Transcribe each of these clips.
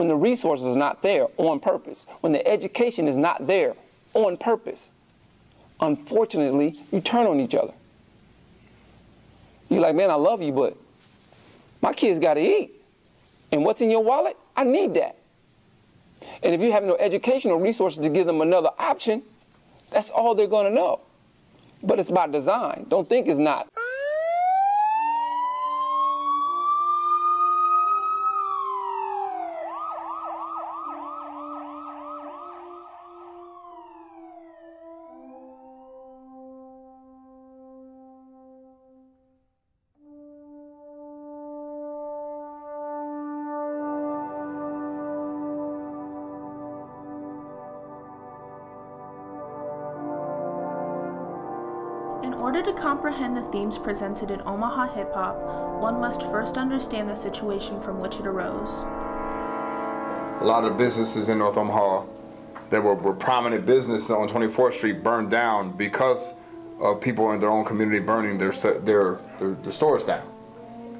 when the resources are not there on purpose, when the education is not there on purpose, unfortunately, you turn on each other. You're like, man, I love you, but my kids got to eat. And what's in your wallet? I need that. And if you have no educational resources to give them another option, that's all they're going to know. But it's by design. Don't think it's not. In order to comprehend the themes presented in Omaha hip-hop, one must first understand the situation from which it arose. A lot of businesses in North Omaha that were prominent businesses on 24th Street burned down because of people in their own community burning their stores down.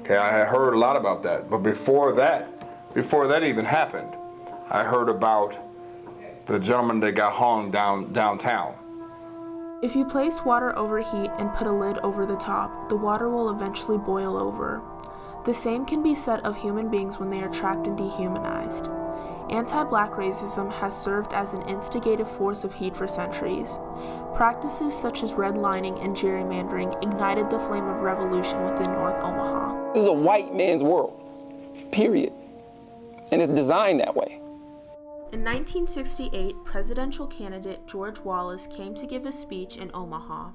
Okay, I had heard a lot about that, but before that even happened, I heard about the gentleman that got hung downtown. If you place water over heat and put a lid over the top, the water will eventually boil over. The same can be said of human beings when they are trapped and dehumanized. Anti-black racism has served as an instigative force of heat for centuries. Practices such as redlining and gerrymandering ignited the flame of revolution within North Omaha. This is a white man's world, period. And it's designed that way. In 1968, presidential candidate George Wallace came to give a speech in Omaha.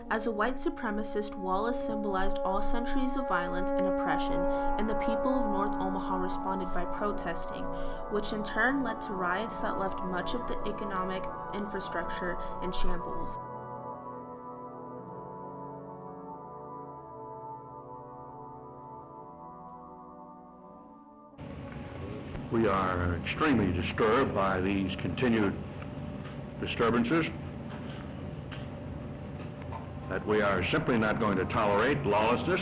As a white supremacist, Wallace symbolized all centuries of violence and oppression, and the people of North Omaha responded by protesting, which in turn led to riots that left much of the economic infrastructure in shambles. We are extremely disturbed by these continued disturbances that we are simply not going to tolerate lawlessness.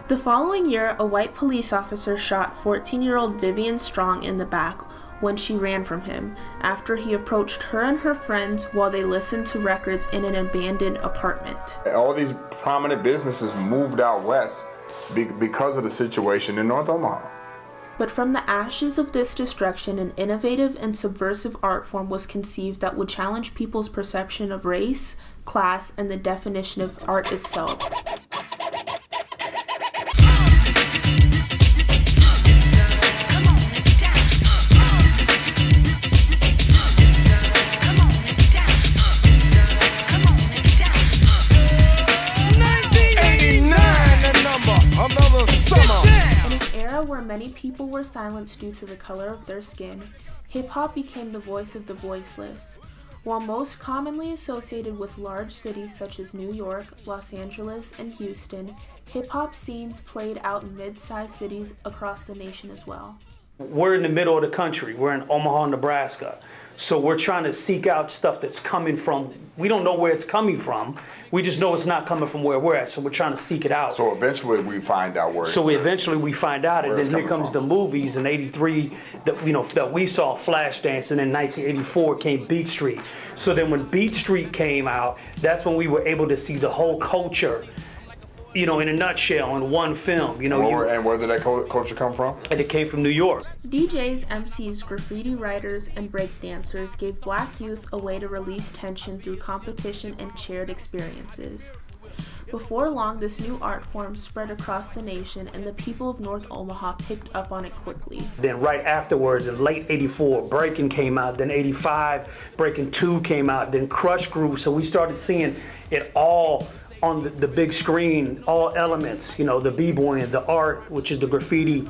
The following year, a white police officer shot 14-year-old Vivian Strong in the back when she ran from him after he approached her and her friends while they listened to records in an abandoned apartment. All these prominent businesses moved out west because of the situation in North Omaha. But from the ashes of this destruction, an innovative and subversive art form was conceived that would challenge people's perception of race, class, and the definition of art itself. Where many people were silenced due to the color of their skin, hip-hop became the voice of the voiceless. While most commonly associated with large cities such as New York, Los Angeles, and Houston, hip-hop scenes played out in mid-sized cities across the nation as well. We're in the middle of the country. We're in Omaha, Nebraska. So we're trying to seek out stuff that's coming from, we don't know where it's coming from. We just know it's not coming from where we're at, so we're trying to seek it out. So eventually we find out where. So eventually we find out, and then here comes the movies in '83 that we saw, Flashdance, and in 1984 came Beat Street. So then when Beat Street came out, that's when we were able to see the whole culture, in a nutshell, in one film. And where did that culture come from? And it came from New York. DJs, MCs, graffiti writers, and breakdancers gave black youth a way to release tension through competition and shared experiences. Before long, this new art form spread across the nation, and the people of North Omaha picked up on it quickly. Then right afterwards, in late '84, Breaking came out. Then '85, Breaking 2 came out. Then Crush grew. So we started seeing it all on the big screen, all elements, the b-boying, the art, which is the graffiti,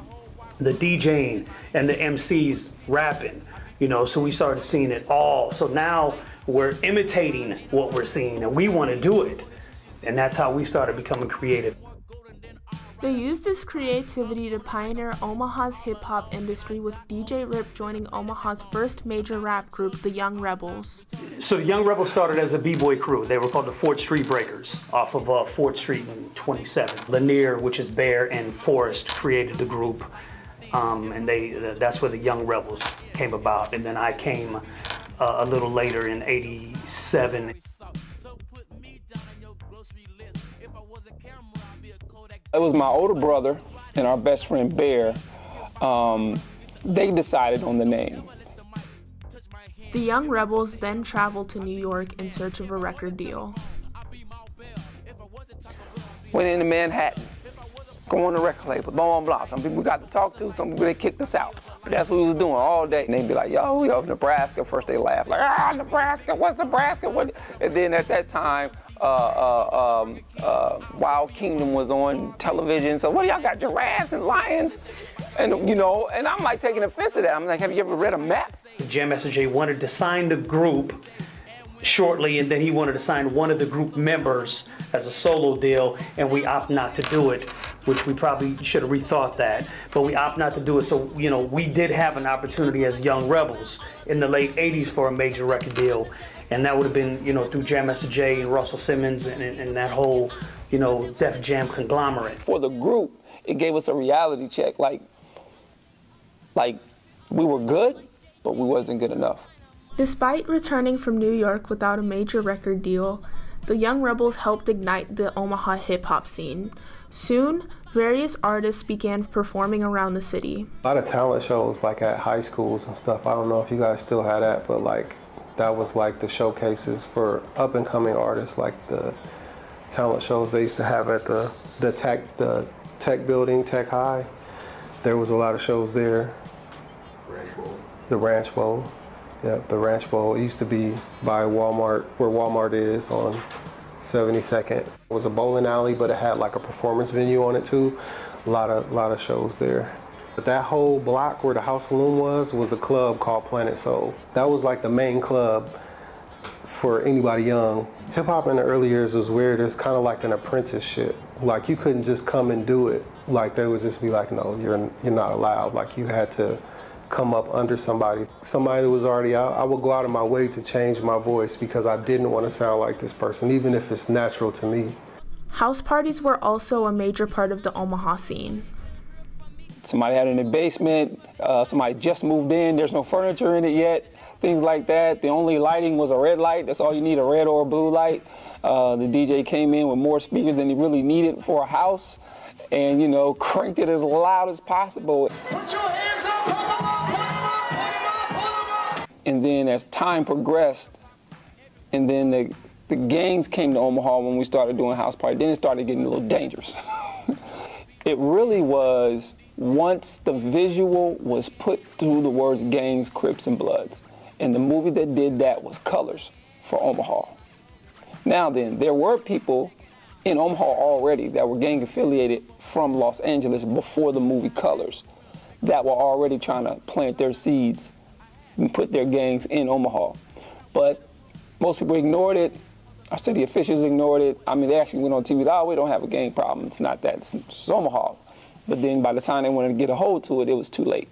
the DJing, and the MCs rapping, so we started seeing it all. So now we're imitating what we're seeing, and we want to do it. And that's how we started becoming creative. They used this creativity to pioneer Omaha's hip-hop industry, with DJ Rip joining Omaha's first major rap group, the Young Rebels. So the Young Rebels started as a b-boy crew. They were called the 4th Street Breakers off of 4th Street and 27th. Lanier, which is Bear, and Forrest created the group. and that's where the Young Rebels came about. And then I came a little later in '87. It was my older brother and our best friend Bear. They decided on the name. The Young Rebels then traveled to New York in search of a record deal. Went into Manhattan, go on the record label, blah, blah, blah. Some people we got to talk to, some people they kicked us out. But that's what we was doing all day. And they'd be like, yo, we up in Nebraska. First they laugh, like, Nebraska, what's Nebraska? What? And then at that time, Wild Kingdom was on television. So what do y'all got, giraffes and lions? And you know, and I'm like taking offense to that. I'm like, have you ever read a map? Jam Master Jay wanted to sign the group shortly, and then he wanted to sign one of the group members as a solo deal, and we opt not to do it, which we probably should have rethought that, but we opt not to do it. So, you know, we did have an opportunity as Young Rebels in the late 80s for a major record deal, and that would have been, you know, through Jam Master Jay and Russell Simmons and that whole, you know, Def Jam conglomerate. For the group, it gave us a reality check, like we were good, but we wasn't good enough. Despite returning from New York without a major record deal, the Young Rebels helped ignite the Omaha hip-hop scene. Soon, various artists began performing around the city. A lot of talent shows, like at high schools and stuff. I don't know if you guys still have that, but like that was like the showcases for up-and-coming artists, like the talent shows they used to have at the tech building, Tech High. There was a lot of shows there. The Ranch Bowl. Yeah, the Ranch Bowl. It used to be by Walmart, where Walmart is on 72nd. It was a bowling alley, but it had like a performance venue on it too. A lot of shows there. But that whole block where the House Saloon was a club called Planet Soul. That was like the main club for anybody young. Hip hop in the early years was weird. It's kind of like an apprenticeship. Like you couldn't just come and do it. Like they would just be like, no, you're not allowed. Like you had to come up under somebody that was already out. I would go out of my way to change my voice because I didn't want to sound like this person, even if it's natural to me. House parties were also a major part of the Omaha scene. Somebody had it in the basement, somebody just moved in, there's no furniture in it yet, things like that. The only lighting was a red light, that's all you need, a red or a blue light. The DJ came in with more speakers than he really needed for a house and, you know, cranked it as loud as possible. Put your hands up, put them up, put them up, put them up, put them up. And then as time progressed, and then the gangs came to Omaha when we started doing house parties, then it started getting a little dangerous. It really was once the visual was put through the words gangs, Crips, and Bloods. And the movie that did that was Colors for Omaha. Now then, there were people in Omaha already that were gang affiliated from Los Angeles before the movie Colors that were already trying to plant their seeds and put their gangs in Omaha. But most people ignored it. Our city officials ignored it. I mean, they actually went on TV, oh, we don't have a gang problem. It's not that, it's Omaha. But then by the time they wanted to get a hold to it, it was too late.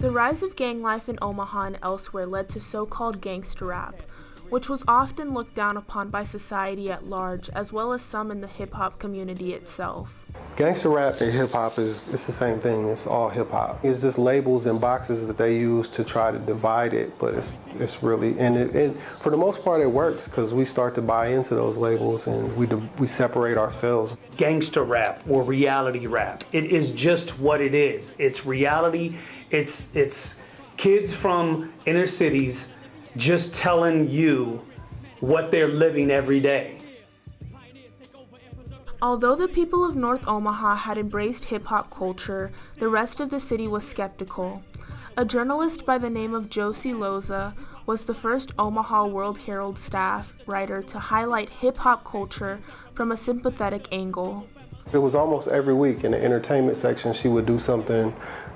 The rise of gang life in Omaha and elsewhere led to so-called gangster rap, which was often looked down upon by society at large, as well as some in the hip-hop community itself. Gangster rap and hip-hop it's the same thing. It's all hip-hop. It's just labels and boxes that they use to try to divide it, but it's really, and for the most part it works because we start to buy into those labels and we separate ourselves. Gangster rap or reality rap, it is just what it is. It's reality. It's kids from inner cities just telling you what they're living every day. Although the people of North Omaha had embraced hip-hop culture, the rest of the city was skeptical. A journalist by the name of Josie Loza was the first Omaha World Herald staff writer to highlight hip-hop culture from a sympathetic angle. It was almost every week in the entertainment section she would do something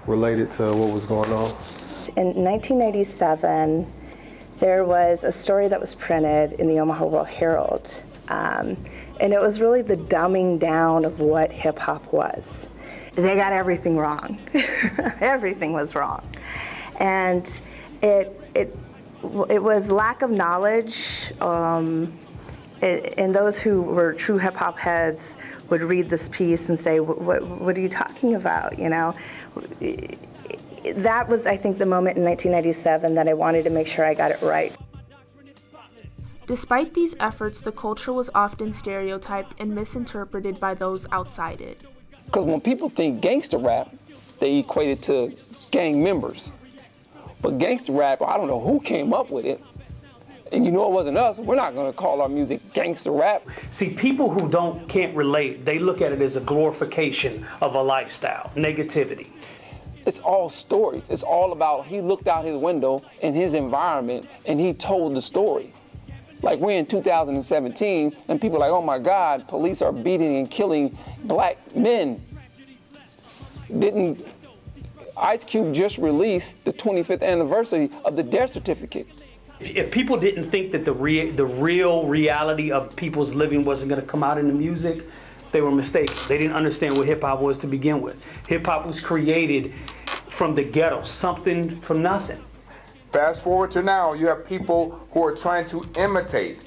related to what was going on. In 1997, there was a story that was printed in the Omaha World Herald. And it was really the dumbing down of what hip hop was. They got everything wrong. Everything was wrong. And it was lack of knowledge. And those who were true hip hop heads would read this piece and say, what are you talking about, you know? That was, I think, the moment in 1997 that I wanted to make sure I got it right. Despite these efforts, the culture was often stereotyped and misinterpreted by those outside it. Because when people think gangster rap, they equate it to gang members. But gangster rap, I don't know who came up with it. And you know it wasn't us. We're not going to call our music gangster rap. See, people who can't relate, they look at it as a glorification of a lifestyle, negativity. It's all stories. It's all about he looked out his window in his environment and he told the story. Like we're in 2017 and people are like, oh my God, police are beating and killing black men. Didn't Ice Cube just released the 25th anniversary of the death certificate? If people didn't think that the real reality of people's living wasn't going to come out in the music, they were mistaken. They didn't understand what hip hop was to begin with. Hip hop was created from the ghetto, something from nothing. Fast forward to now, you have people who are trying to imitate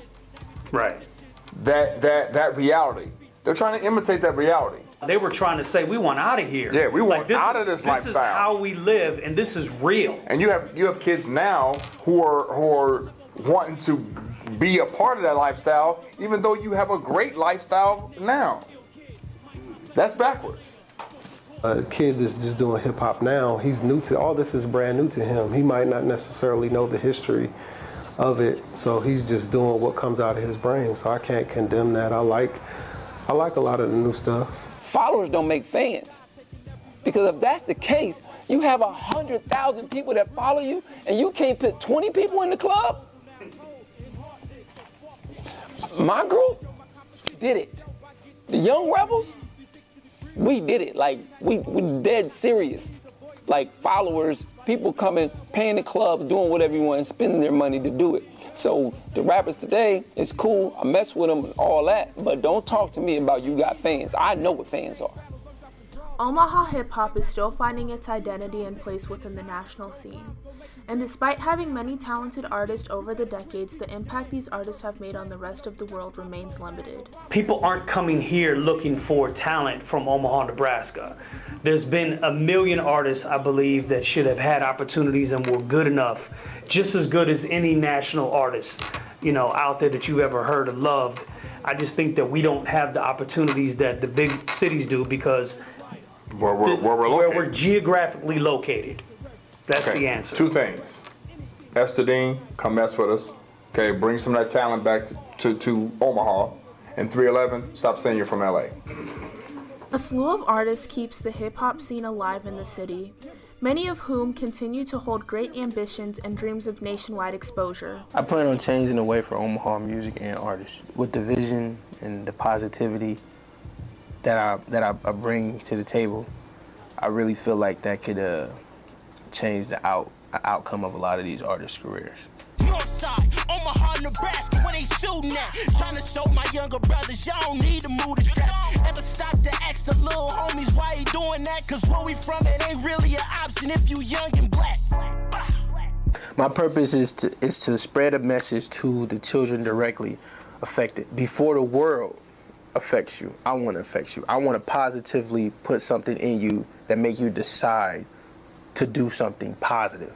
that reality. They're trying to imitate that reality. They were trying to say, we want out of here. Yeah, we want out of this lifestyle. This is how we live, and this is real. And you have kids now who are wanting to be a part of that lifestyle, even though you have a great lifestyle now. That's backwards. A kid that's just doing hip hop now, he's new to all this is brand new to him. He might not necessarily know the history of it, so he's just doing what comes out of his brain. So I can't condemn that. I like a lot of the new stuff. Followers don't make fans. Because if that's the case, you have 100,000 people that follow you and you can't put 20 people in the club? My group did it. The Young Rebels, we did it. Like, we dead serious. Like, followers, people coming, paying the clubs, doing whatever you want, and spending their money to do it. So the rappers today, it's cool, I mess with them and all that, but don't talk to me about you got fans. I know what fans are. Omaha hip-hop is still finding its identity and place within the national scene. And despite having many talented artists over the decades, the impact these artists have made on the rest of the world remains limited. People aren't coming here looking for talent from Omaha, Nebraska. There's been a million artists, I believe, that should have had opportunities and were good enough, just as good as any national artist, out there that you've ever heard or loved. I just think that we don't have the opportunities that the big cities do because where we're geographically located. That's the answer. Two things. Estadine, come mess with us. Okay, bring some of that talent back to Omaha. And 311, stop saying you're from LA. A slew of artists keeps the hip-hop scene alive in the city, many of whom continue to hold great ambitions and dreams of nationwide exposure. I plan on changing the way for Omaha music and artists. With the vision and the positivity that I bring to the table, I really feel like that could change the outcome of a lot of these artists' careers. Northside, Omaha, Nebraska, where they shooting at. Trying to show my younger brothers, y'all don't need to move the strap. Ever stop to ask the little homies why he doing that? Cause where we from, it ain't really an option if you young and black. My purpose is to spread a message to the children directly affected. Before the world affects you, I want to affect you. I want to positively put something in you that make you decide to do something positive.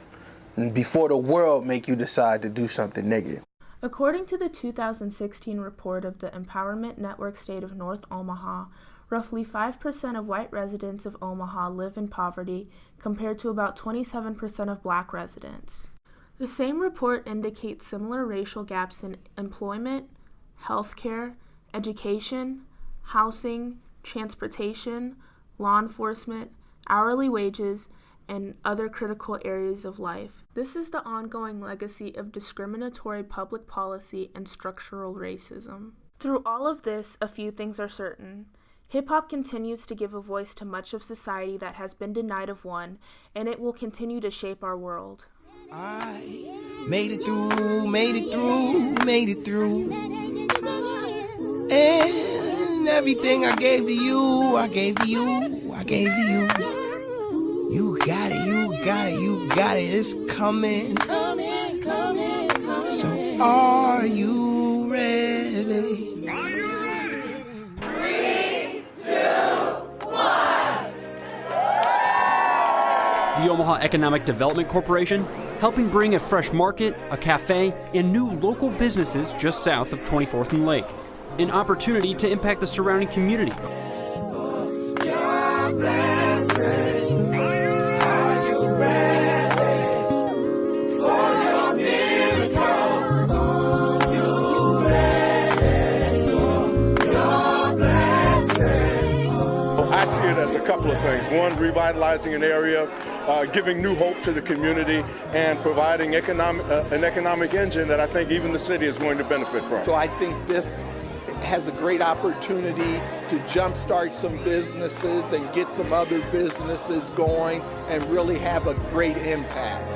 And before the world make you decide to do something negative. According to the 2016 report of the Empowerment Network State of North Omaha, roughly 5% of white residents of Omaha live in poverty, compared to about 27% of black residents. The same report indicates similar racial gaps in employment, healthcare, education, housing, transportation, law enforcement, hourly wages, and other critical areas of life. This is the ongoing legacy of discriminatory public policy and structural racism. Through all of this, a few things are certain. Hip-hop continues to give a voice to much of society that has been denied of one, and it will continue to shape our world. I made it through, made it through, made it through. And everything I gave to you, I gave to you, I gave to you. You got it, you got it, you got it, it's coming. So are you ready? Are you ready? 3, The Omaha Economic Development Corporation, helping bring a fresh market, a cafe, and new local businesses just south of 24th and Lake. An opportunity to impact the surrounding community. I see it as a couple of things. One, revitalizing an area, giving new hope to the community, and providing an economic engine that I think even the city is going to benefit from. So I think this has a great opportunity to jumpstart some businesses and get some other businesses going and really have a great impact.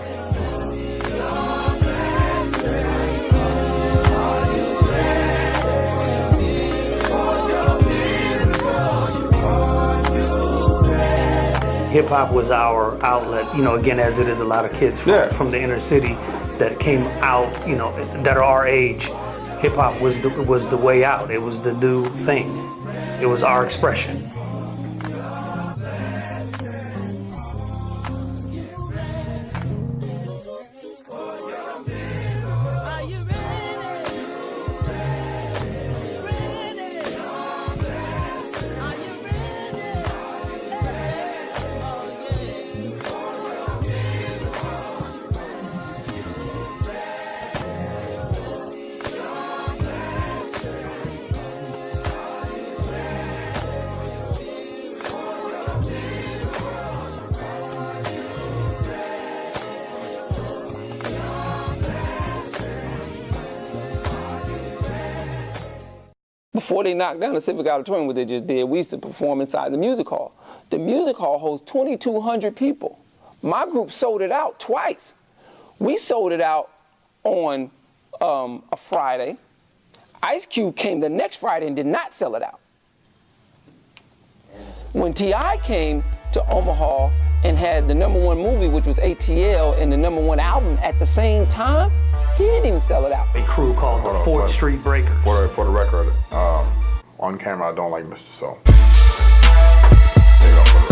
Hip hop was our outlet, you know, again, as it is a lot of kids from the inner city that came out, you know, that are our age. Hip hop was the way out. It was the new thing. It was our expression. Before they knocked down the Civic Auditorium, what they just did, we used to perform inside the music hall. The music hall holds 2,200 people. My group sold it out twice. We sold it out on a Friday. Ice Cube came the next Friday and did not sell it out. When T.I. came to Omaha and had the #1 movie, which was ATL, and the #1 album at the same time, he didn't even sell it out. A crew called the 4th Street Breakers. For the record, on camera, I don't like Mr. So. There you go.